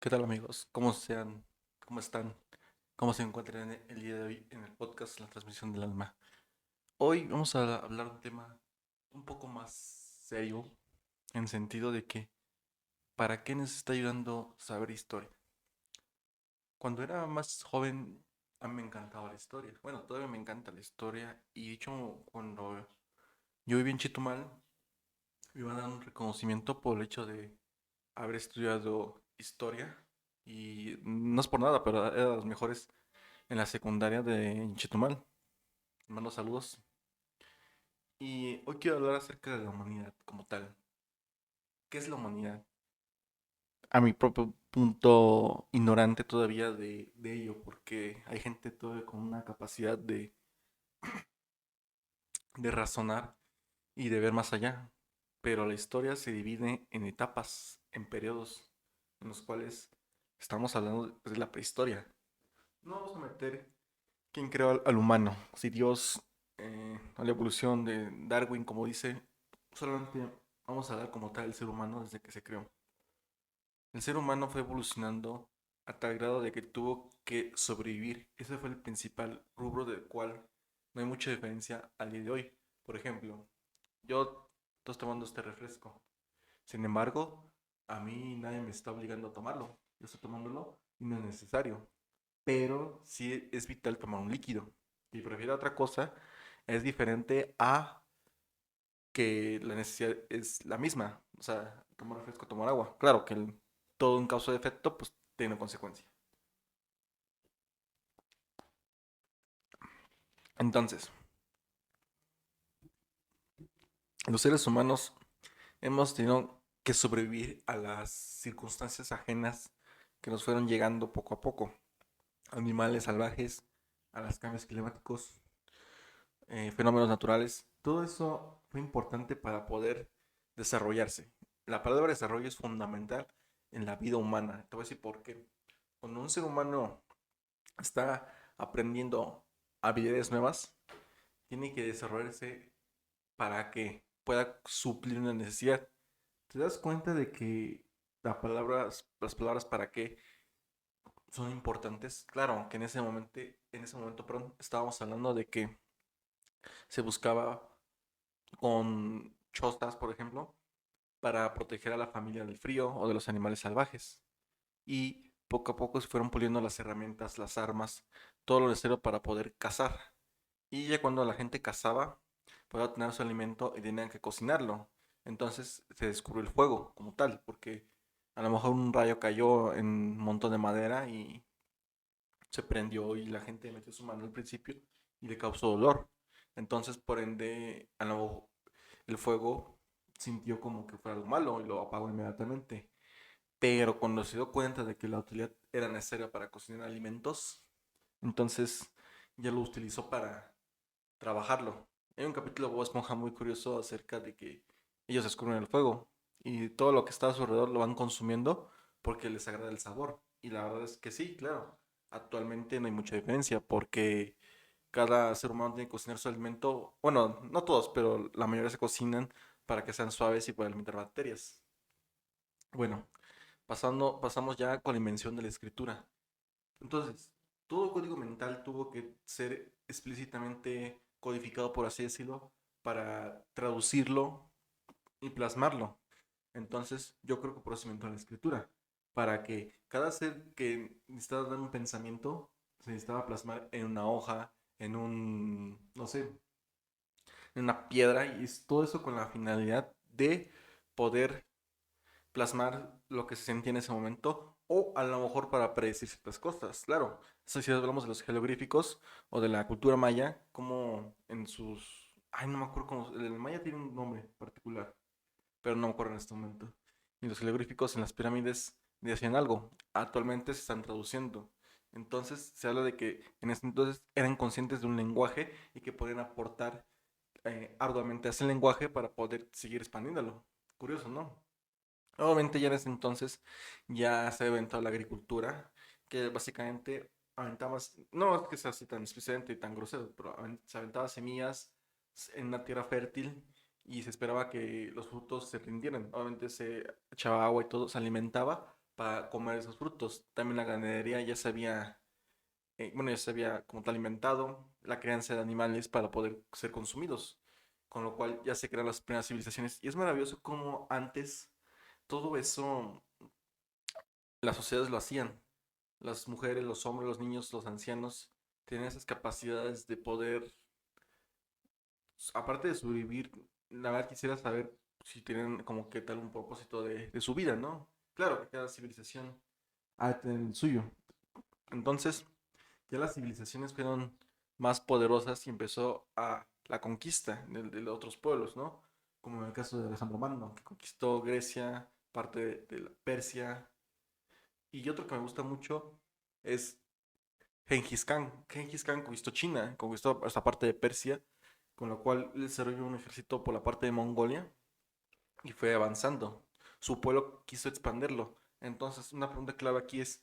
¿Qué tal amigos? ¿Cómo sean? ¿Cómo están? ¿Cómo se encuentran el día de hoy en el podcast La Transmisión del Alma? Hoy vamos a hablar de un tema un poco más serio en sentido de que ¿para qué nos está ayudando saber historia? Cuando era más joven a mí me encantaba la historia. Bueno, todavía me encanta la historia y de hecho cuando yo viví en Chetumal me iban a dar un reconocimiento por el hecho de haber estudiado historia y no es por nada, pero era de los mejores en la secundaria de Chetumal. Mando saludos. Y hoy quiero hablar acerca de la humanidad como tal. ¿Qué es la humanidad? A mi propio punto ignorante todavía de ello, porque hay gente todavía con una capacidad de razonar y de ver más allá. Pero la historia se divide en etapas, en periodos, en los cuales estamos hablando de la prehistoria. No vamos a meter quién creó al humano. Si Dios, a la evolución de Darwin, como dice, solamente vamos a dar como tal el ser humano desde que se creó. El ser humano fue evolucionando a tal grado de que tuvo que sobrevivir. Ese fue el principal rubro del cual no hay mucha diferencia al día de hoy. Por ejemplo, yo estoy tomando este refresco. Sin embargo, a mí nadie me está obligando a tomarlo. Yo estoy tomándolo y no es necesario, pero sí es vital tomar un líquido. Y prefiero otra cosa, es diferente a que la necesidad es la misma. O sea, tomar refresco, tomar agua. Claro que todo en causa de efecto, pues tiene una consecuencia. Entonces, los seres humanos hemos tenido que sobrevivir a las circunstancias ajenas que nos fueron llegando poco a poco. Animales salvajes, a los cambios climáticos, fenómenos naturales. Todo eso fue importante para poder desarrollarse. La palabra desarrollo es fundamental en la vida humana. Te voy a decir por qué. Cuando un ser humano está aprendiendo habilidades nuevas, tiene que desarrollarse para que pueda suplir una necesidad. ¿Te das cuenta de que las palabras para qué son importantes? Claro, que en ese momento, perdón, estábamos hablando de que se buscaba con chostas, por ejemplo, para proteger a la familia del frío o de los animales salvajes. Y poco a poco se fueron puliendo las herramientas, las armas, todo lo necesario para poder cazar. Y ya cuando la gente cazaba, podía tener su alimento y tenían que cocinarlo. Entonces se descubrió el fuego como tal, porque a lo mejor un rayo cayó en un montón de madera y se prendió y la gente metió su mano al principio y le causó dolor. Entonces, por ende, el fuego sintió como que fuera algo malo y lo apagó inmediatamente. Pero cuando se dio cuenta de que la utilidad era necesaria para cocinar alimentos, entonces ya lo utilizó para trabajarlo. Hay un capítulo de Bob Esponja muy curioso acerca de que ellos descubren el fuego y todo lo que está a su alrededor lo van consumiendo porque les agrada el sabor. Y la verdad es que sí, claro. Actualmente no hay mucha diferencia porque cada ser humano tiene que cocinar su alimento. Bueno, no todos, pero la mayoría se cocinan para que sean suaves y puedan alimentar bacterias. Bueno, pasamos ya con la invención de la escritura. Entonces, todo código mental tuvo que ser explícitamente codificado, por así decirlo, para traducirlo y plasmarlo. Entonces, yo creo que por eso se inventó la escritura, para que cada ser que necesitaba dar un pensamiento se necesitaba plasmar en una hoja, en un, no sé, en una piedra, y es todo eso con la finalidad de poder plasmar lo que se sentía en ese momento o a lo mejor para predecir ciertas cosas. Claro, eso si hablamos de los jeroglíficos o de la cultura maya, como en sus... Ay, no me acuerdo cómo... El maya tiene un nombre particular, pero no me acuerdo en este momento. Y los jeroglíficos en las pirámides decían algo. Actualmente se están traduciendo. Entonces se habla de que en ese entonces eran conscientes de un lenguaje y que podían aportar arduamente a ese lenguaje para poder seguir expandiéndolo. Curioso, ¿no? Obviamente ya en ese entonces ya se había inventado la agricultura, que básicamente aventabas, no es que sea así tan especialmente y tan grosero, pero se aventaba semillas en una tierra fértil y se esperaba que los frutos se rindieran. Obviamente se echaba agua y todo, se alimentaba para comer esos frutos. También la ganadería ya se había como tal alimentado, la crianza de animales para poder ser consumidos, con lo cual ya se crean las primeras civilizaciones. Y es maravilloso cómo antes todo eso las sociedades lo hacían. Las mujeres, los hombres, los niños, los ancianos tenían esas capacidades de poder, aparte de sobrevivir, la verdad quisiera saber si tienen como que tal un propósito de su vida, ¿no? Claro que cada civilización ha de tener el suyo. Entonces, ya las civilizaciones fueron más poderosas y empezó a la conquista de otros pueblos, ¿no? Como en el caso de Alejandro Magno, que conquistó Grecia, parte de la Persia. Y otro que me gusta mucho es Genghis Khan. Genghis Khan conquistó China, conquistó esta parte de Persia, con lo cual él desarrolló un ejército por la parte de Mongolia y fue avanzando. Su pueblo quiso expandirlo. Entonces, una pregunta clave aquí es,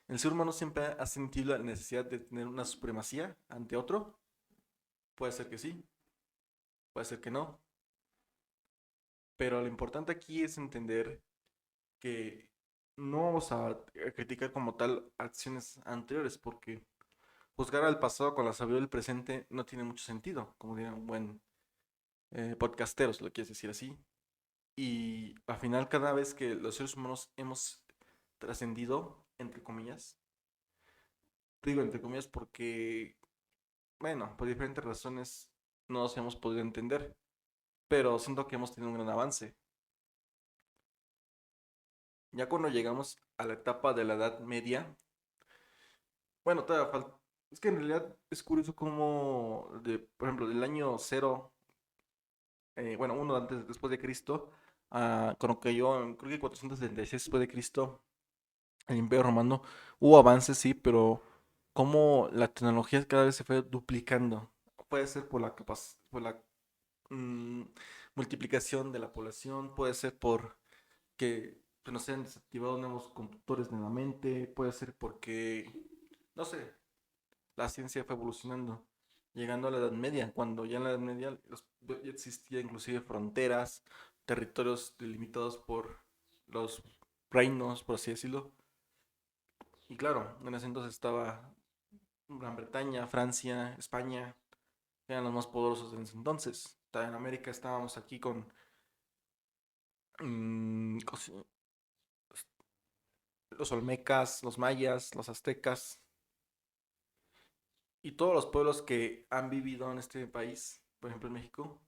¿el ser humano siempre ha sentido la necesidad de tener una supremacía ante otro? Puede ser que sí, puede ser que no. Pero lo importante aquí es entender que no vamos a criticar como tal acciones anteriores, porque juzgar al pasado con la sabiduría del presente no tiene mucho sentido, como diría un buen podcastero, si lo quieres decir así. Y al final, cada vez que los seres humanos hemos trascendido, entre comillas, digo entre comillas porque, bueno, por diferentes razones no nos hemos podido entender, pero siento que hemos tenido un gran avance. Ya cuando llegamos a la etapa de la Edad Media, bueno, todavía falta. Es que en realidad es curioso cómo, por ejemplo, del año cero, bueno, uno antes, después de Cristo, con lo que yo, creo que 476 después de Cristo, el Imperio Romano, hubo avances, sí, pero cómo la tecnología cada vez se fue duplicando. Puede ser por la mm, multiplicación de la población, puede ser por que se nos hayan desactivado nuevos conductores de la mente, puede ser porque, no sé, la ciencia fue evolucionando, llegando a la Edad Media, cuando ya en la Edad Media ya existía inclusive fronteras, territorios delimitados por los reinos, por así decirlo. Y claro, en ese entonces estaba Gran Bretaña, Francia, España, que eran los más poderosos en ese entonces. En América estábamos aquí con mm, los olmecas, los mayas, los aztecas y todos los pueblos que han vivido en este país, por ejemplo en México,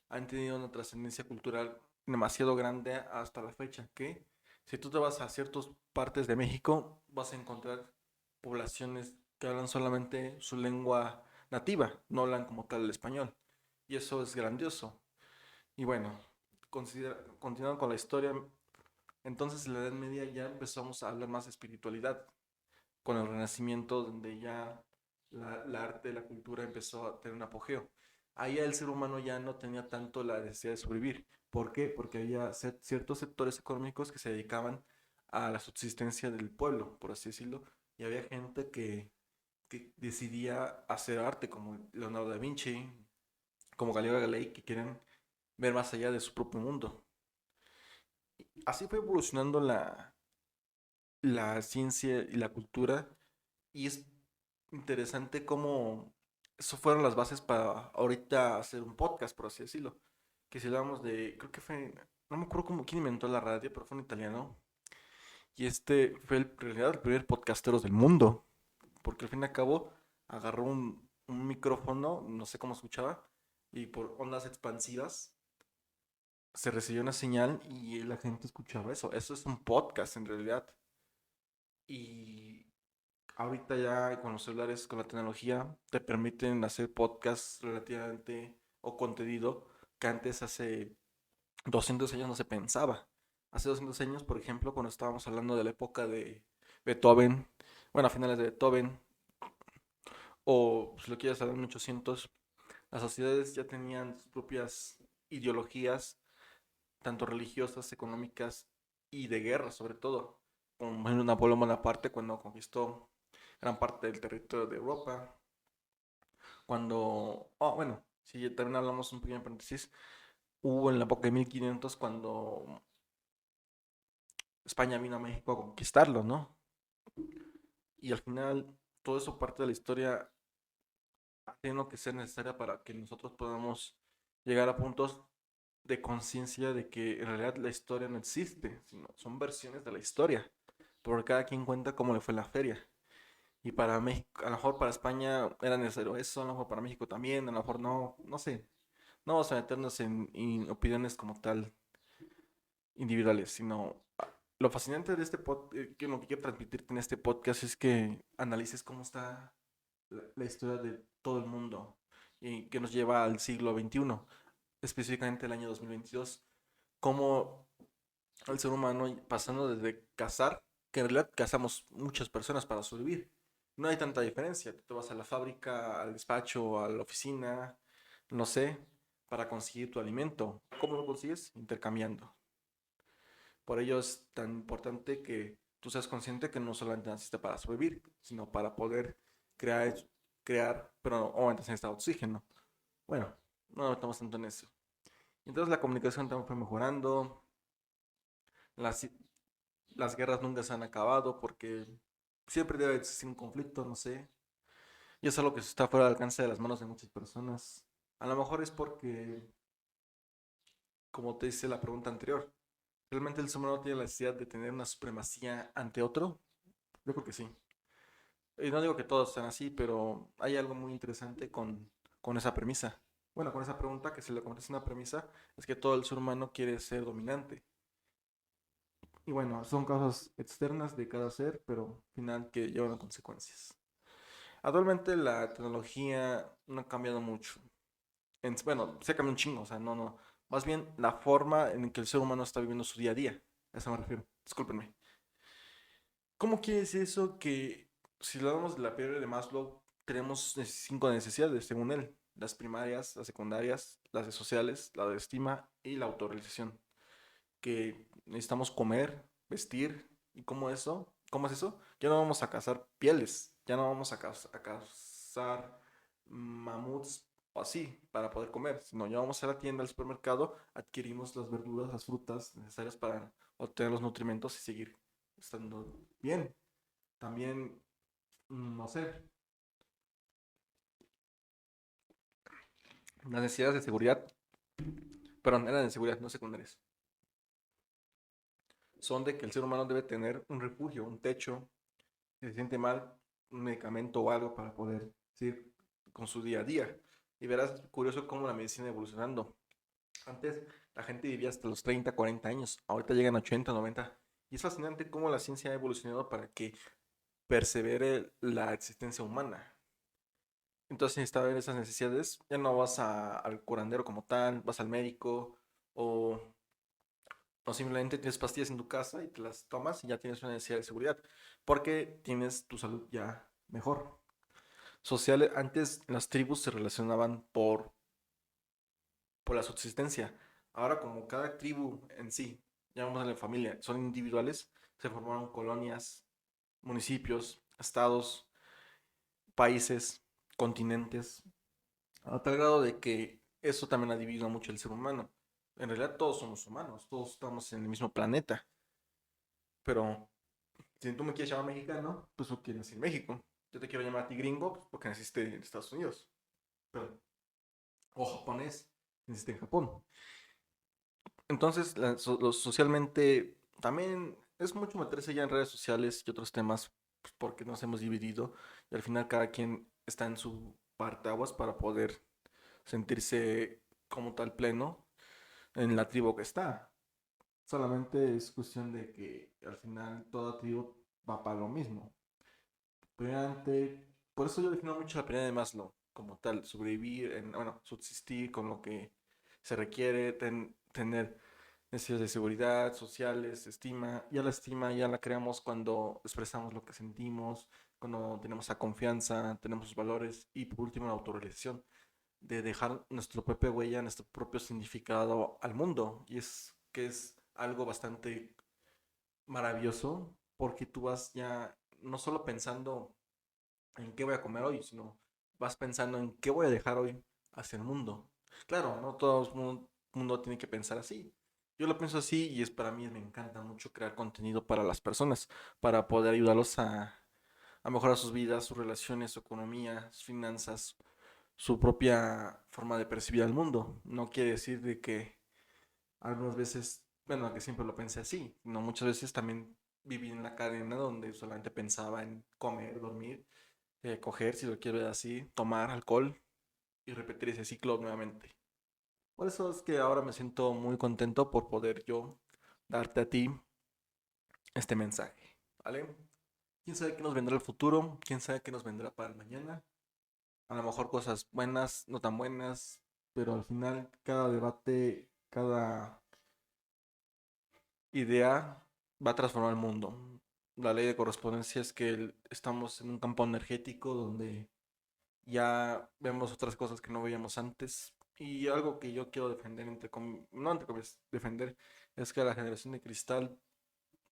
han tenido una trascendencia cultural demasiado grande hasta la fecha, que si tú te vas a ciertas partes de México, vas a encontrar poblaciones que hablan solamente su lengua nativa, no hablan como tal el español. Y eso es grandioso. Y bueno, continuando con la historia, entonces en la Edad Media ya empezamos a hablar más de espiritualidad, con el Renacimiento, donde ya la arte, la cultura empezó a tener un apogeo. Ahí el ser humano ya no tenía tanto la necesidad de sobrevivir. ¿Por qué? Porque había ciertos sectores económicos que se dedicaban a la subsistencia del pueblo, por así decirlo, y había gente que decidía hacer arte, como Leonardo da Vinci, como Galileo Galilei, que quieren ver más allá de su propio mundo. Así fue evolucionando la ciencia y la cultura, y es interesante cómo eso fueron las bases para ahorita hacer un podcast, por así decirlo. Que si hablamos de, creo que fue, no me acuerdo cómo, quién inventó la radio, pero fue un italiano. Y este fue en realidad el primer podcasteros del mundo, porque al fin y al cabo agarró un micrófono, no sé cómo escuchaba, y por ondas expansivas se recibió una señal y la gente escuchaba eso. Eso es un podcast en realidad. Y ahorita ya con los celulares, con la tecnología, te permiten hacer podcasts relativamente o contenido que antes hace 200 años no se pensaba. Hace 200 años, por ejemplo, cuando estábamos hablando de la época de Beethoven, bueno, a finales de Beethoven, o si lo quieres hablar en 1800, las sociedades ya tenían sus propias ideologías, tanto religiosas, económicas y de guerra, sobre todo. Como por ejemplo, Napoleón Bonaparte cuando conquistó gran parte del territorio de Europa, cuando, oh, bueno, si también hablamos un pequeño paréntesis, hubo en la época de 1500 cuando España vino a México a conquistarlo, ¿no? Y al final todo eso parte de la historia tiene lo que ser necesaria para que nosotros podamos llegar a puntos de conciencia de que en realidad la historia no existe, sino son versiones de la historia, porque cada quien cuenta cómo le fue la feria. Y para México, a lo mejor para España era necesario eso, a lo mejor para México también, a lo mejor no, no sé. No vamos a meternos en opiniones como tal individuales, sino lo fascinante de este podcast, que lo que quiero transmitirte en este podcast es que analices cómo está la historia de todo el mundo y que nos lleva al siglo XXI, específicamente el año 2022, cómo el ser humano pasando desde cazar, que en realidad cazamos muchas personas para sobrevivir. No hay tanta diferencia. Tú te vas a la fábrica, al despacho, a la oficina, no sé, para conseguir tu alimento. ¿Cómo lo consigues? Intercambiando. Por ello es tan importante que tú seas consciente que no solamente naciste para sobrevivir, sino para poder crear, pero obviamente sin estado de oxígeno. Bueno, no estamos tanto en eso. Entonces la comunicación también fue mejorando, las, las guerras nunca se han acabado porque siempre debe existir un conflicto, no sé. Y es algo que está fuera del alcance de las manos de muchas personas. A lo mejor es porque, como te dice la pregunta anterior, ¿realmente el ser humano tiene la necesidad de tener una supremacía ante otro? Yo creo que sí. Y no digo que todos sean así, pero hay algo muy interesante con esa premisa. Bueno, con esa pregunta que se le contesta una premisa, es que todo el ser humano quiere ser dominante. Y bueno, son causas externas de cada ser, pero al final que llevan a consecuencias. Actualmente la tecnología no ha cambiado mucho. Bueno, se ha cambiado un chingo, o sea, no, no. Más bien la forma en que el ser humano está viviendo su día a día. A eso me refiero. Discúlpenme. ¿Cómo quiere decir eso que si hablamos de la pirámide de Maslow, tenemos 5 necesidades, según él? Las primarias, las secundarias, las de sociales, la de estima y la autorrealización. Que necesitamos comer, vestir, y ¿cómo es eso? Ya no vamos a cazar pieles, ya no vamos a cazar mamuts o así para poder comer, sino ya vamos a la tienda, al supermercado, adquirimos las verduras, las frutas necesarias para obtener los nutrimentos y seguir estando bien. También, no sé, las necesidades de seguridad, perdón, eran de seguridad, no secundarias, son de que el ser humano debe tener un refugio, un techo, si se siente mal, un medicamento o algo para poder seguir con su día a día. Y verás curioso cómo la medicina evolucionando. Antes la gente vivía hasta los 30, 40 años, ahorita llegan a 80, 90. Y es fascinante cómo la ciencia ha evolucionado para que persevere la existencia humana. Entonces, si está ver esas necesidades, ya no vas al curandero como tal, vas al médico o, o simplemente tienes pastillas en tu casa y te las tomas y ya tienes una necesidad de seguridad, porque tienes tu salud ya mejor. Sociales, antes las tribus se relacionaban por la subsistencia. Ahora como cada tribu en sí, llamémosle familia, son individuales, se formaron colonias, municipios, estados, países, continentes, a tal grado de que eso también ha dividido mucho el ser humano. En realidad todos somos humanos, todos estamos en el mismo planeta, pero si tú me quieres llamar mexicano, pues porque nací en México. Yo te quiero llamar a ti gringo, pues porque naciste en Estados Unidos. Pero, o japonés, naciste en Japón. Entonces, socialmente también es mucho meterse ya en redes sociales y otros temas, pues, porque nos hemos dividido y al final cada quien está en su parte aguas para poder sentirse como tal pleno en la tribu que está. Solamente es cuestión de que al final toda tribu va para lo mismo. Primeramente, por eso yo defino mucho la pirámide de Maslow como tal, sobrevivir, bueno, subsistir con lo que se requiere, tener necesidades de seguridad, sociales, estima. Ya la estima ya la creamos cuando expresamos lo que sentimos, cuando tenemos la confianza, tenemos los valores y por último la autorrealización, de dejar nuestra propia huella, nuestro propio significado al mundo. Y es que es algo bastante maravilloso porque tú vas ya no solo pensando en qué voy a comer hoy, sino vas pensando en qué voy a dejar hoy hacia el mundo. Claro, no todo el mundo tiene que pensar así, Yo lo pienso así y es para mí, me encanta mucho crear contenido para las personas, para poder ayudarlos a mejorar sus vidas, sus relaciones, su economía, sus finanzas, su propia forma de percibir al mundo. No quiere decir de que algunas veces, bueno, que siempre lo pensé así, no, muchas veces también viví en la cadena donde solamente pensaba en comer, dormir, coger, si lo quiero ver así, tomar alcohol y repetir ese ciclo nuevamente. Por eso es que ahora me siento muy contento por poder yo darte a ti este mensaje, ¿vale? ¿Quién sabe qué nos vendrá el futuro? ¿Quién sabe qué nos vendrá para el mañana? A lo mejor cosas buenas, no tan buenas, pero al final cada debate, cada idea va a transformar el mundo. La ley de correspondencia es que estamos en un campo energético donde ya vemos otras cosas que no veíamos antes. Y algo que yo quiero defender, no entre comillas, defender, es que la generación de cristal,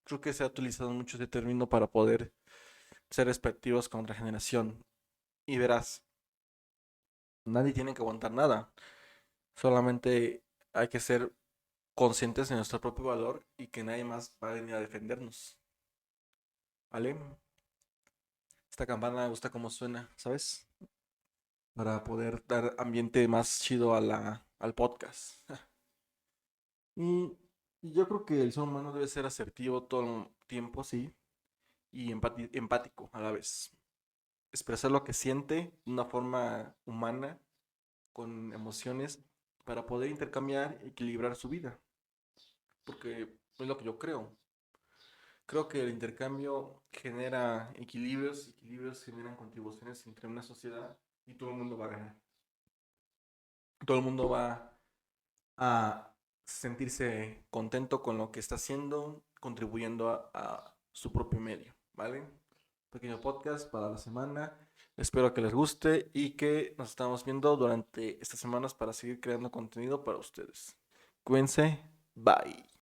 creo que se ha utilizado mucho ese término para poder ser respectivos con otra generación. Y verás, nadie tiene que aguantar nada. Solamente hay que ser conscientes de nuestro propio valor y que nadie más va a venir a defendernos. ¿Vale? Esta campana me gusta cómo suena, ¿sabes? Para poder dar ambiente más chido al podcast. Y, y yo creo que el ser humano debe ser asertivo todo el tiempo, sí, y empático a la vez. Expresar lo que siente de una forma humana, con emociones, para poder intercambiar y equilibrar su vida. Porque es lo que yo creo. Creo que el intercambio genera equilibrios, equilibrios generan contribuciones entre una sociedad y todo el mundo va a ganar. Todo el mundo va a sentirse contento con lo que está haciendo, contribuyendo a su propio medio, ¿vale? Pequeño podcast para la semana. Espero que les guste y que nos estamos viendo durante estas semanas para seguir creando contenido para ustedes. Cuídense. Bye.